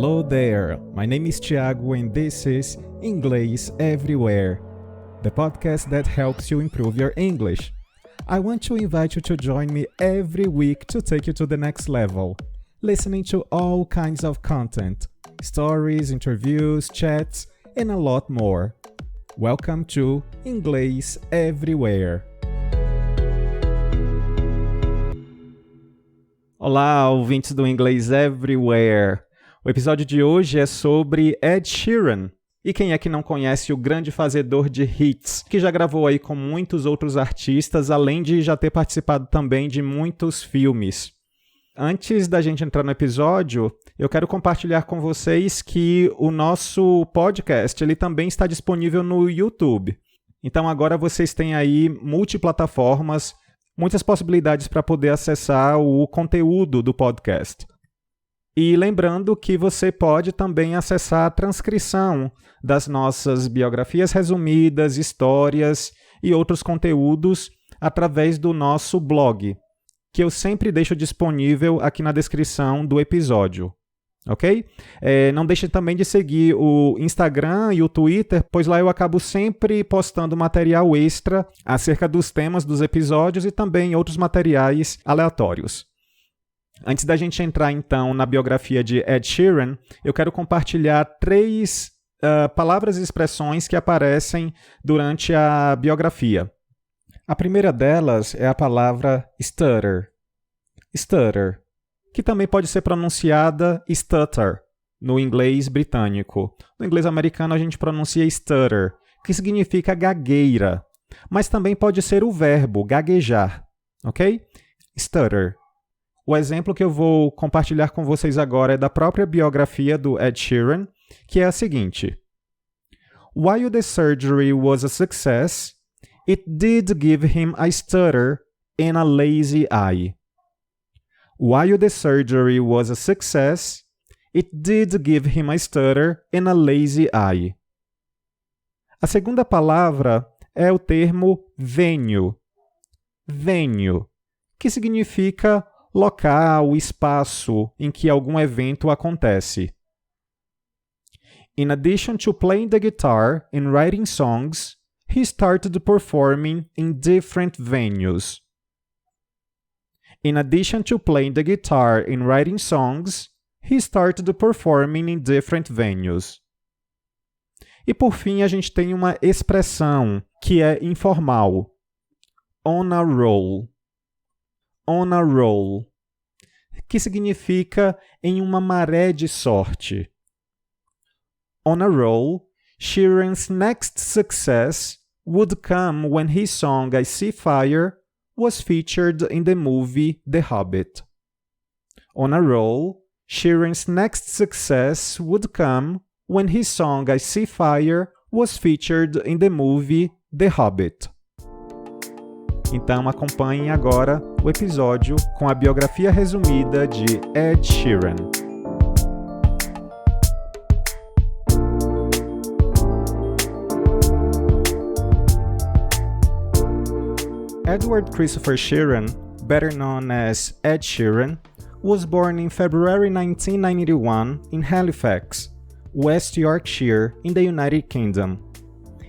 Hello there, my name is Thiago and this is Inglês Everywhere, the podcast that helps you improve your English. I want to invite you to join me every week to take you to the next level, listening to all kinds of content, stories, interviews, chats, and a lot more. Welcome to Inglês Everywhere. Olá, ouvintes do Inglês Everywhere. O episódio de hoje é sobre Ed Sheeran. E quem é que não conhece o grande fazedor de hits, que já gravou aí com muitos outros artistas, além de já ter participado também de muitos filmes. Antes da gente entrar no episódio, eu quero compartilhar com vocês que o nosso podcast ele também está disponível no YouTube. Então agora vocês têm aí multiplataformas, muitas possibilidades para poder acessar o conteúdo do podcast. E lembrando que você pode também acessar a transcrição das nossas biografias resumidas, histórias e outros conteúdos através do nosso blog, que eu sempre deixo disponível aqui na descrição do episódio, ok? Não deixe também de seguir o Instagram e o Twitter, pois lá eu acabo sempre postando material extra acerca dos temas dos episódios e também outros materiais aleatórios. Antes da gente entrar, então, na biografia de Ed Sheeran, eu quero compartilhar 3 palavras e expressões que aparecem durante a biografia. A primeira delas é a palavra stutter. Stutter, que também pode ser pronunciada stutter, no inglês britânico. No inglês americano a gente pronuncia stutter, que significa gagueira, mas também pode ser o verbo gaguejar, ok? Stutter. O exemplo que eu vou compartilhar com vocês agora é da própria biografia do Ed Sheeran, que é a seguinte. While the surgery was a success, it did give him a stutter and a lazy eye. While the surgery was a success, it did give him a stutter and a lazy eye. A segunda palavra é o termo venue. Venue, que significa local, espaço em que algum evento acontece. In addition to playing the guitar and writing songs, he started performing in different venues. In addition to playing the guitar and writing songs, he started performing in different venues. E por fim, a gente tem uma expressão que é informal. On a roll. On a roll, que significa em uma maré de sorte. On a roll, Sheeran's next success would come when his song I See Fire was featured in the movie The Hobbit. On a roll, Sheeran's next success would come when his song I See Fire was featured in the movie The Hobbit. Então acompanhem agora o episódio com a biografia resumida de Ed Sheeran. Edward Christopher Sheeran, better known as Ed Sheeran, was born in February 1991 in Halifax, West Yorkshire, in the United Kingdom.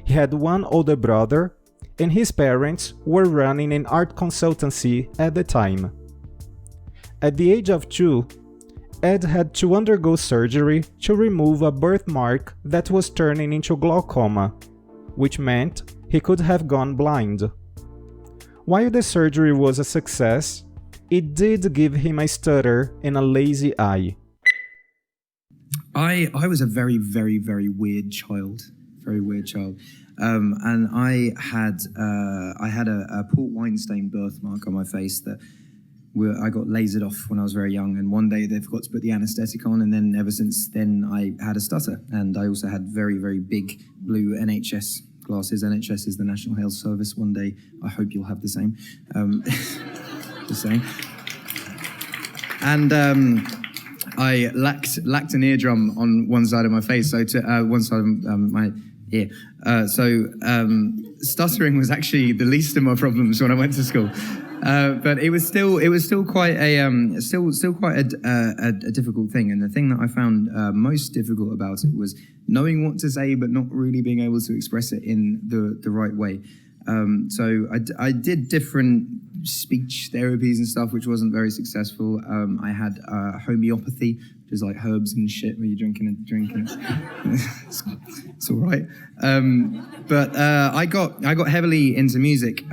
He had one older brother, and his parents were running an art consultancy at the time. At the age of 2, Ed had to undergo surgery to remove a birthmark that was turning into glaucoma, which meant he could have gone blind. While the surgery was a success, it did give him a stutter and a lazy eye. I was a very, very, very weird child. Very weird child. And I had a port wine stain birthmark on my face that I got lasered off when I was very young. And one day they forgot to put the anaesthetic on, and then ever since then I had a stutter. And I also had very, very big blue NHS glasses. NHS is the National Health Service. One day I hope you'll have the same. Just saying. And I lacked an eardrum on one side of my face, so to one side of my ear. Stuttering was actually the least of my problems when I went to school. But it was still quite a difficult thing. And the thing that I found most difficult about it was knowing what to say, but not really being able to express it in the right way. So I did different speech therapies and stuff, which wasn't very successful. I had homeopathy, which is like herbs and shit where you're drinking. It's all right. But I got heavily into music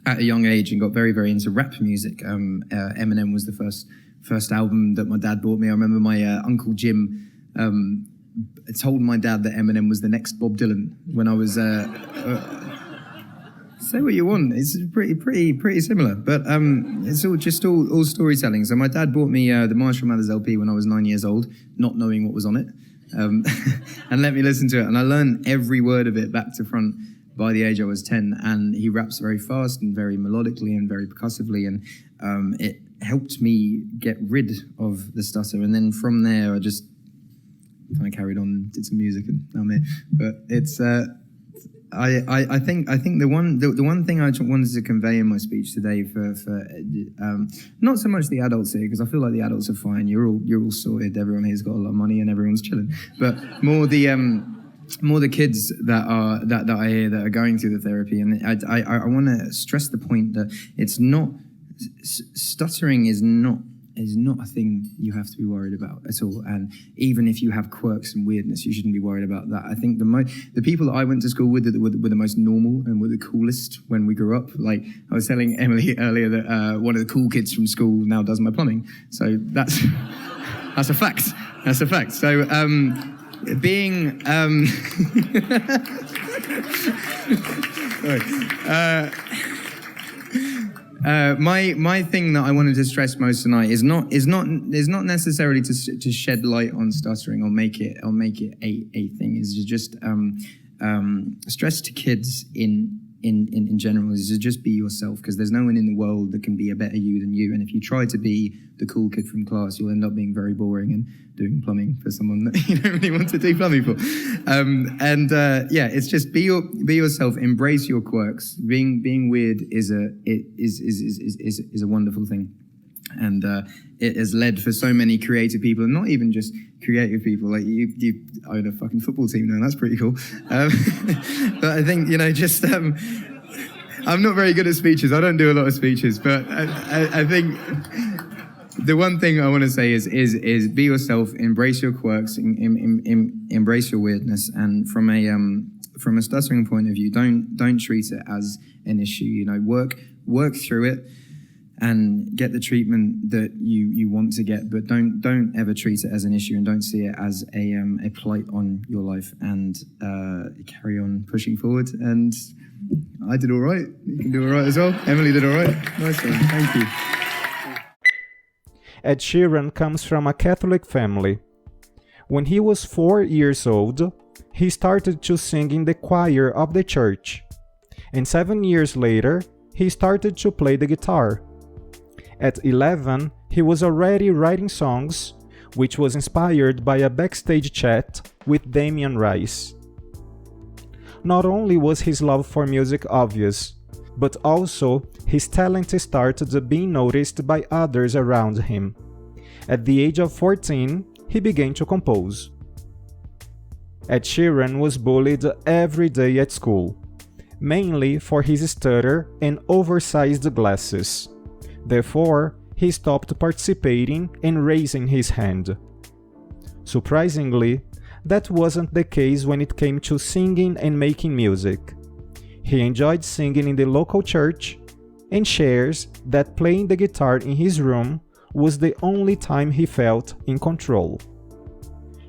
at a young age and got very, very into rap music. Eminem was the first album that my dad bought me. I remember my Uncle Jim told my dad that Eminem was the next Bob Dylan when I was... say what you want. It's pretty similar, but it's all storytelling. So my dad bought me the Marshall Mathers LP when I was 9 years old, not knowing what was on it, and let me listen to it. And I learned every word of it back to front by the age I was 10. And he raps very fast and very melodically and very percussively, and it helped me get rid of the stutter. And then from there, I just kind of carried on, did some music, and I'm here. But it's. I think the one thing I wanted to convey in my speech today for not so much the adults here, because I feel like the adults are fine. You're all sorted. Everyone here's got a lot of money and everyone's chilling. But more the kids that I hear that are going through the therapy, and I want to stress the point that it's not stuttering is not a thing you have to be worried about at all. And even if you have quirks and weirdness, you shouldn't be worried about that. I think the people that I went to school with were the most normal and were the coolest when we grew up. Like I was telling Emily earlier that one of the cool kids from school now does my plumbing. So that's a fact. That's a fact. So being my thing that I wanted to stress most tonight is not necessarily to shed light on stuttering or make it a thing. Is to just stress to kids in general is to just be yourself, because there's no one in the world that can be a better you than you. And if you try to be the cool kid from class, you'll end up being very boring and doing plumbing for someone that you don't really want to do plumbing for. It's just be yourself, embrace your quirks. Being weird is a wonderful thing. And it has led for so many creative people, and not even just creative people. Like you own a fucking football team now. That's pretty cool. But I think I'm not very good at speeches. I don't do a lot of speeches, but I think the one thing I want to say is be yourself, embrace your quirks, embrace your weirdness, and from a stuttering point of view, don't treat it as an issue. Work through it and get the treatment that you want to get, but don't ever treat it as an issue, and don't see it as a plight on your life, and carry on pushing forward. And I did all right. You can do all right as well. Emily did all right. Nice one. Thank you. Ed Sheeran comes from a Catholic family. When he was 4 years old, he started to sing in the choir of the church, and 7 years later, he started to play the guitar. At 11, he was already writing songs, which was inspired by a backstage chat with Damien Rice. Not only was his love for music obvious, but also his talent started being noticed by others around him. At the age of 14, he began to compose. Ed Sheeran was bullied every day at school, mainly for his stutter and oversized glasses. Therefore, he stopped participating and raising his hand. Surprisingly, that wasn't the case when it came to singing and making music. He enjoyed singing in the local church and shares that playing the guitar in his room was the only time he felt in control.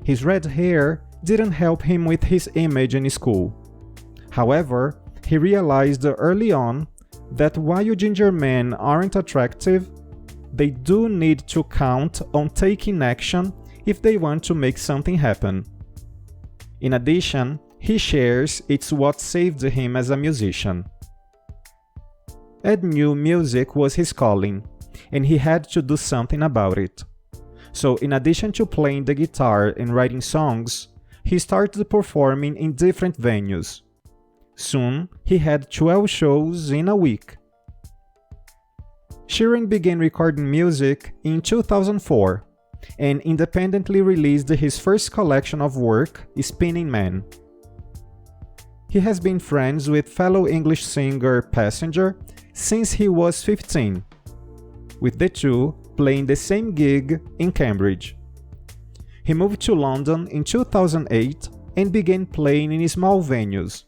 His red hair didn't help him with his image in school. However, he realized early on that while ginger men aren't attractive, they do need to count on taking action if they want to make something happen. In addition, he shares it's what saved him as a musician. Ed knew music was his calling, and he had to do something about it. So in addition to playing the guitar and writing songs, he started performing in different venues. Soon, he had 12 shows in a week. Sheeran began recording music in 2004 and independently released his first collection of work, Spinning Man. He has been friends with fellow English singer Passenger since he was 15, with the two playing the same gig in Cambridge. He moved to London in 2008 and began playing in small venues.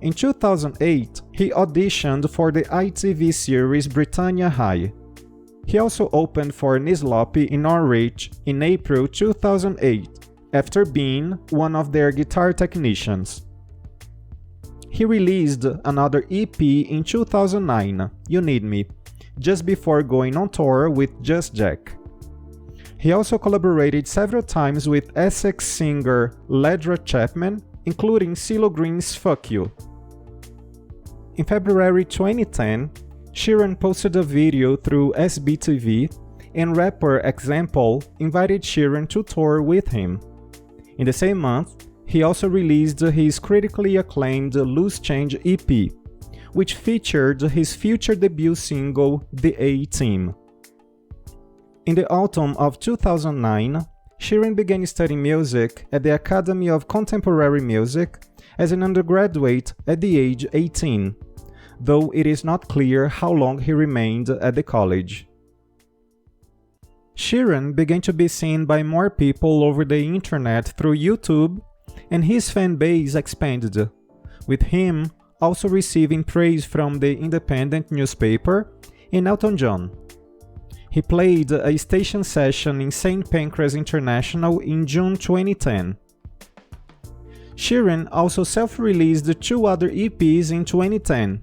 In 2008, he auditioned for the ITV series Britannia High. He also opened for Nislopi in Norwich in April 2008, after being one of their guitar technicians. He released another EP in 2009, You Need Me, just before going on tour with Just Jack. He also collaborated several times with Essex singer Ledra Chapman, including CeeLo Green's Fuck You. In February 2010, Sheeran posted a video through SBTV, and rapper Example invited Sheeran to tour with him. In the same month, he also released his critically acclaimed Loose Change EP, which featured his future debut single, The A-Team. In the autumn of 2009, Sheeran began studying music at the Academy of Contemporary Music as an undergraduate at the age 18, though it is not clear how long he remained at the college. Sheeran began to be seen by more people over the internet through YouTube, and his fan base expanded, with him also receiving praise from the independent newspaper and Elton John. He played a station session in St. Pancras International in June 2010. Sheeran also self-released two other EPs in 2010,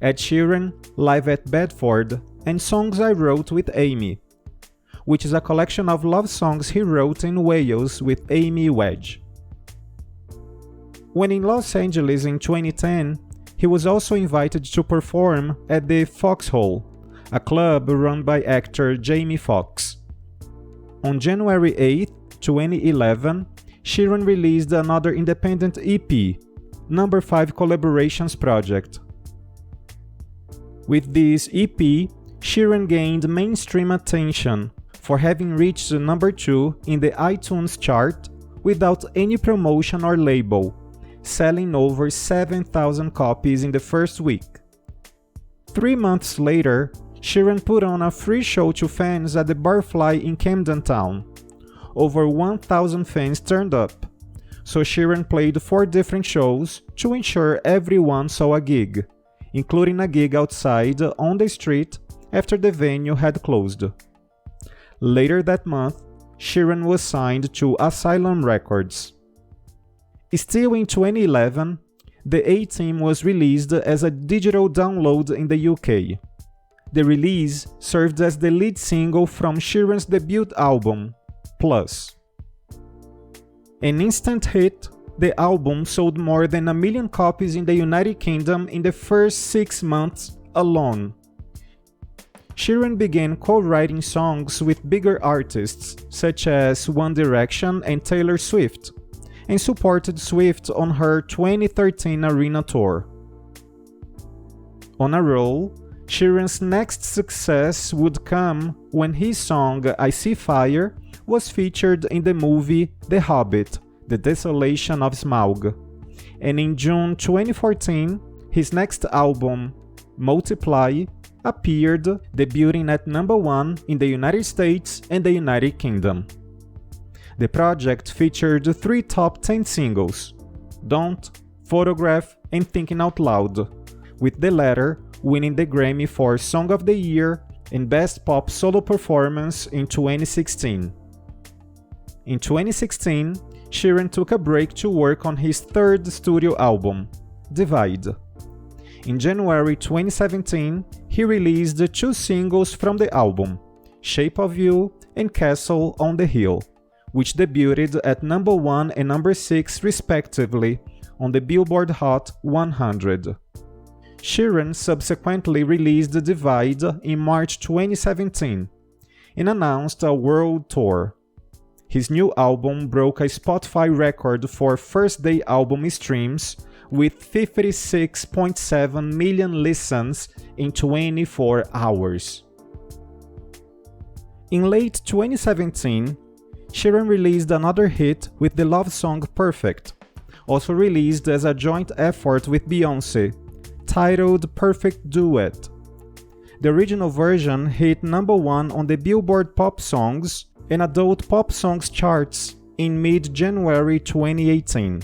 Ed Sheeran, Live at Bedford, and Songs I Wrote with Amy, which is a collection of love songs he wrote in Wales with Amy Wedge. When in Los Angeles in 2010, he was also invited to perform at the Foxhole, a club run by actor Jamie Foxx. On January 8, 2011, Sheeran released another independent EP, Number 5 Collaborations Project. With this EP, Sheeran gained mainstream attention for having reached number 2 in the iTunes chart without any promotion or label, selling over 7,000 copies in the first week. 3 months later, Sheeran put on a free show to fans at the Barfly in Camden Town. Over 1,000 fans turned up, so Sheeran played 4 different shows to ensure everyone saw a gig, including a gig outside on the street after the venue had closed. Later that month, Sheeran was signed to Asylum Records. Still in 2011, the A-Team was released as a digital download in the UK. The release served as the lead single from Sheeran's debut album, Plus. An instant hit, the album sold more than 1 million copies in the United Kingdom in the first 6 months alone. Sheeran began co-writing songs with bigger artists such as One Direction and Taylor Swift, and supported Swift on her 2013 arena tour. On a roll, Sheeran's next success would come when his song I See Fire was featured in the movie The Hobbit, The Desolation of Smaug, and in June 2014, his next album, Multiply, appeared, debuting at number 1 in the United States and the United Kingdom. The project featured 3 top 10 singles, Don't, Photograph, and Thinking Out Loud, with the latter winning the Grammy for Song of the Year and Best Pop Solo Performance in 2016. In 2016, Sheeran took a break to work on his 3rd studio album, Divide. In January 2017, he released 2 singles from the album, Shape of You and Castle on the Hill, which debuted at number 1 and number 6 respectively on the Billboard Hot 100. Sheeran subsequently released Divide in March 2017 and announced a world tour. His new album broke a Spotify record for first-day album streams with 56.7 million listens in 24 hours. In late 2017, Sheeran released another hit with the love song Perfect, also released as a joint effort with Beyoncé, titled Perfect Duet. The original version hit number 1 on the Billboard Pop Songs and Adult Pop Songs charts in mid-January 2018.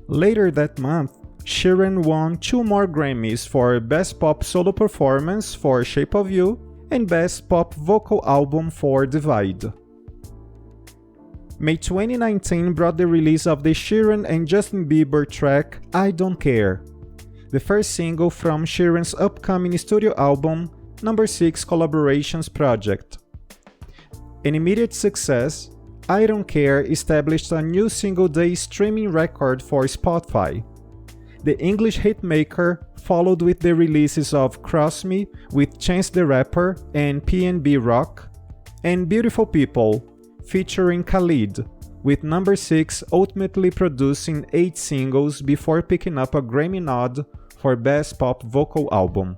Later that month, Sheeran won 2 more Grammys for Best Pop Solo Performance for Shape of You and Best Pop Vocal Album for Divide. May 2019 brought the release of the Sheeran and Justin Bieber track I Don't Care, the first single from Sheeran's upcoming studio album, number 6 Collaborations project. An immediate success, I Don't Care established a new single-day streaming record for Spotify. The English hitmaker followed with the releases of Cross Me with Chance the Rapper and PNB Rock, and Beautiful People featuring Khalid, with number 6 ultimately producing 8 singles before picking up a Grammy nod for Best Pop Vocal Album.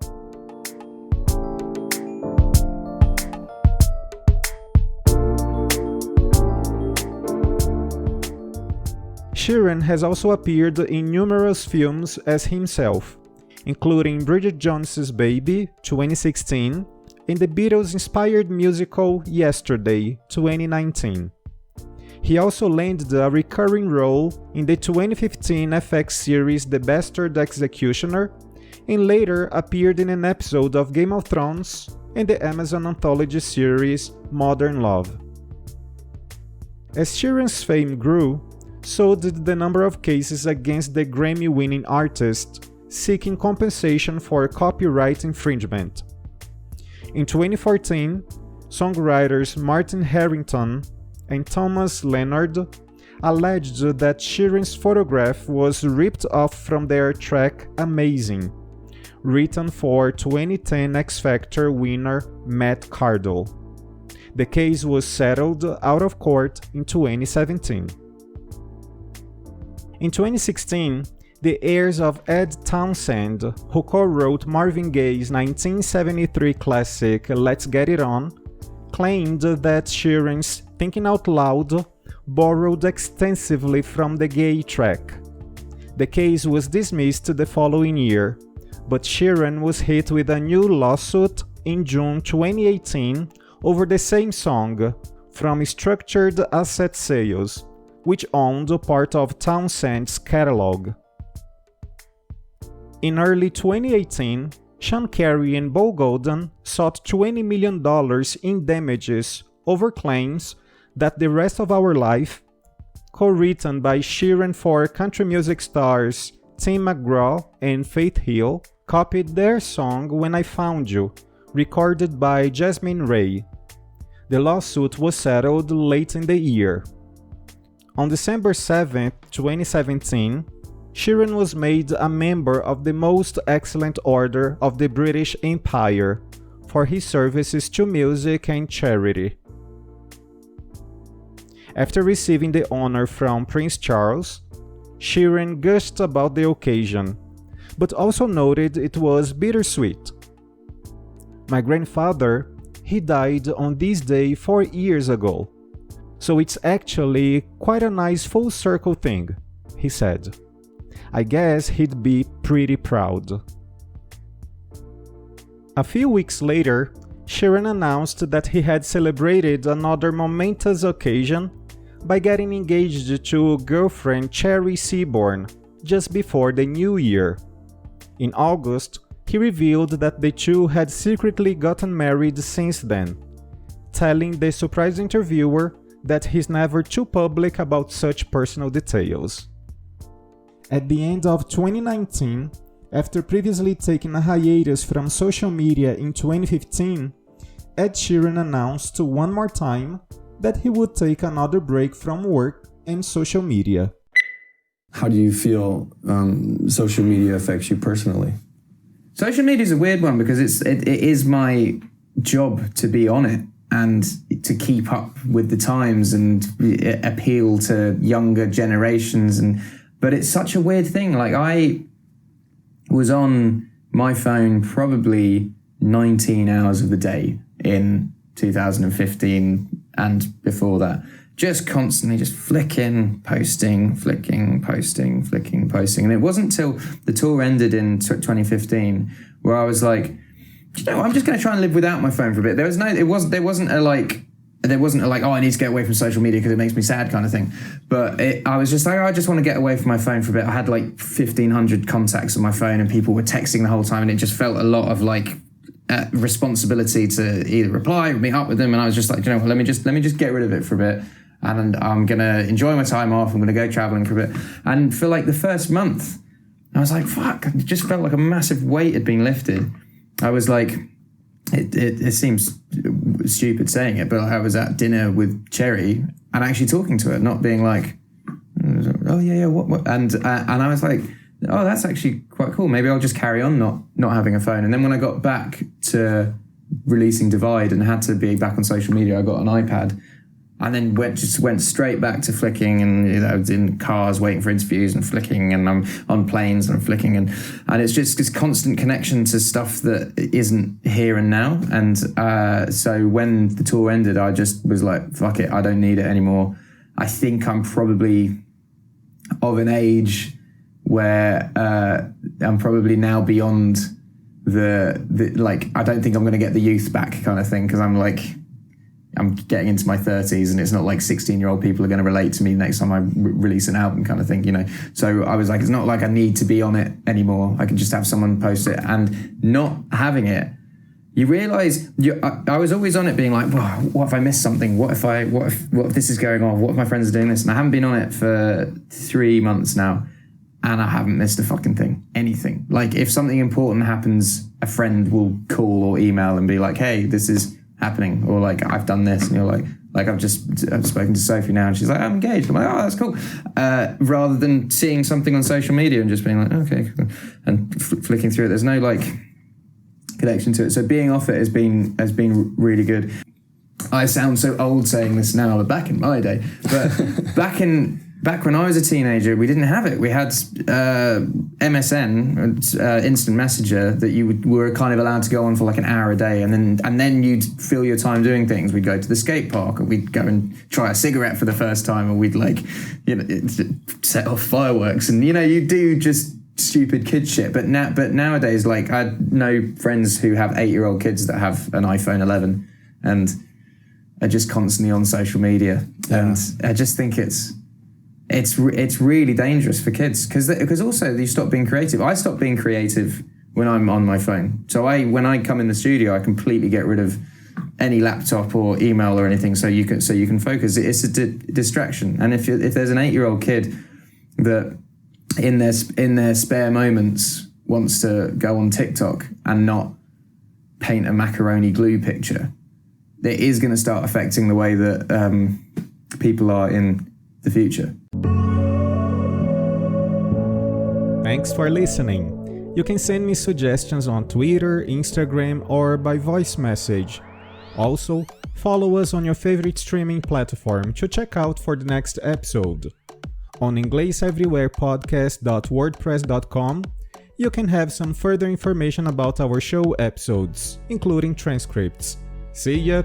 Sheeran has also appeared in numerous films as himself, including Bridget Jones's Baby, 2016, and the Beatles-inspired musical Yesterday, 2019. He also landed a recurring role in the 2015 FX series The Bastard Executioner, and later appeared in an episode of Game of Thrones and the Amazon anthology series Modern Love. As Sheeran's fame grew, so did the number of cases against the Grammy-winning artist, seeking compensation for copyright infringement. In 2014, songwriters Martin Harrington and Thomas Leonard alleged that Sheeran's photograph was ripped off from their track Amazing, written for 2010 X Factor winner Matt Cardle. The case was settled out of court in 2017. In 2016, the heirs of Ed Townsend, who co-wrote Marvin Gaye's 1973 classic Let's Get It On, claimed that Sheeran's Thinking Out Loud borrowed extensively from the Gaye track. The case was dismissed the following year, but Sheeran was hit with a new lawsuit in June 2018 over the same song from Structured Asset Sales, which owned part of Townsend's catalog. In early 2018, Sean Carey and Bo Golden sought $20 million in damages over claims that The Rest of Our Life, co-written by Sheeran for country music stars Tim McGraw and Faith Hill, copied their song When I Found You, recorded by Jasmine Ray. The lawsuit was settled late in the year. On December 7, 2017, Sheeran was made a member of the Most Excellent Order of the British Empire for his services to music and charity. After receiving the honor from Prince Charles, Sheeran gushed about the occasion, but also noted it was bittersweet. My grandfather, he died on this day 4 years ago, so it's actually quite a nice full circle thing, he said. I guess he'd be pretty proud. A few weeks later, Sheeran announced that he had celebrated another momentous occasion by getting engaged to girlfriend Cherry Seaborn just before the new year. In August, he revealed that the two had secretly gotten married since then, telling the surprised interviewer that he's never too public about such personal details. At the end of 2019, after previously taking a hiatus from social media in 2015, Ed Sheeran announced one more time that he would take another break from work and social media. How do you feel social media affects you personally? Social media is a weird one because it is my job to be on it and to keep up with the times and appeal to younger generations. But it's such a weird thing. Like, I was on my phone probably 19 hours of the day in 2015 and before that. Just constantly just flicking, posting. And it wasn't till the tour ended in 2015 where I was like, you know, I'm just going to try and live without my phone for a bit. There wasn't a like, oh, I need to get away from social media because it makes me sad kind of thing. But I was just like, oh, I just want to get away from my phone for a bit. I had like 1,500 contacts on my phone and people were texting the whole time, and it just felt a lot of like responsibility to either reply or meet up with them. And I was just like, you know, let me just get rid of it for a bit. And I'm going to enjoy my time off. I'm going to go traveling for a bit. And for like the first month, I was like, fuck, it just felt like a massive weight had been lifted. I was like, it seems stupid saying it, but I was at dinner with Cherry and actually talking to her, not being like, oh yeah, what? And I was like, oh, that's actually quite cool. Maybe I'll just carry on not having a phone. And then when I got back to releasing Divide and had to be back on social media, I got an iPad. And then went straight back to flicking, and you know, I was in cars waiting for interviews and flicking, and I'm on planes and I'm flicking, and it's just this constant connection to stuff that isn't here and now. And so when the tour ended, I just was like, fuck it, I don't need it anymore. I think I'm probably of an age where I'm probably now beyond the like, I don't think I'm going to get the youth back kind of thing, because I'm getting into my 30s, and it's not like 16-year-old people are going to relate to me next time I release an album kind of thing, you know. So I was like, it's not like I need to be on it anymore. I can just have someone post it. And not having it, you realise, I was always on it being like, well, what if I miss something? What if this is going on? What if my friends are doing this? And I haven't been on it for 3 months now, and I haven't missed a fucking thing, anything. Like, if something important happens, a friend will call or email and be like, hey, this is happening, or like, I've done this, and you're like I've spoken to Sophie now and she's like, I'm engaged. I'm like, oh, that's cool. Rather than seeing something on social media and just being like, okay, cool, and flicking through it, there's no like connection to it. So being off it has been really good. I sound so old saying this now, but back in my day, but back when I was a teenager, we didn't have it. We had MSN, instant messenger, that you were kind of allowed to go on for like an hour a day, and then you'd fill your time doing things. We'd go to the skate park, or we'd go and try a cigarette for the first time, or we'd like, you know, set off fireworks, and you know, you do just stupid kid shit. But nowadays, like, I know friends who have 8-year-old kids that have an iPhone 11 and are just constantly on social media, and I just think it's really dangerous for kids, because also you stop being creative. I stop being creative when I'm on my phone. So when I come in the studio, I completely get rid of any laptop or email or anything, so you can focus. It's a distraction. And if there's an 8-year-old kid that in their spare moments wants to go on TikTok and not paint a macaroni glue picture, it is going to start affecting the way that people are in the future. Thanks for listening. You can send me suggestions on Twitter, Instagram, or by voice message. Also, follow us on your favorite streaming platform to check out for the next episode. On ingleseverywherepodcast.wordpress.com, you can have some further information about our show episodes, including transcripts. See ya!